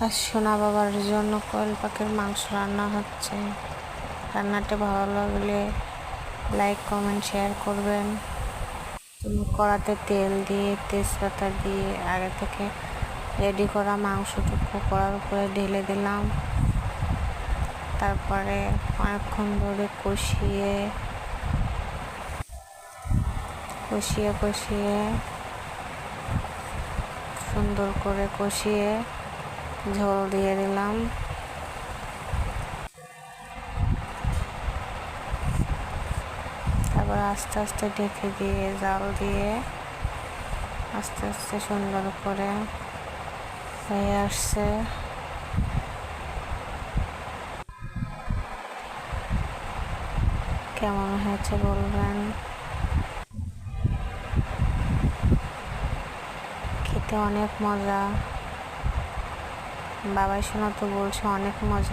আর সোনা বাবার জন্য কোয়েল পাখির মাংস রান্না হচ্ছে। রান্নাটা ভালো লাগলে লাইক কমেন্ট শেয়ার করবেন। কড়াতে তেল দিয়ে তেজপাতা দিয়ে আগে থেকে রেডি করা মাংসটুকু কড়ার উপরে ঢেলে দিলাম। তারপরে অনেকক্ষণ ধরে কষিয়ে সুন্দর করে কষিয়ে ঝোল দিয়ে দিলাম। তারপর আস্তে আস্তে ঢেকে দিয়ে জাল দিয়ে আস্তে আস্তে সুন্দর করে হয়ে আসছে। কেমন হয়েছে বলবেন। খেতে অনেক মজা। বাবাই সোনা তো বলছে অনেক মজা।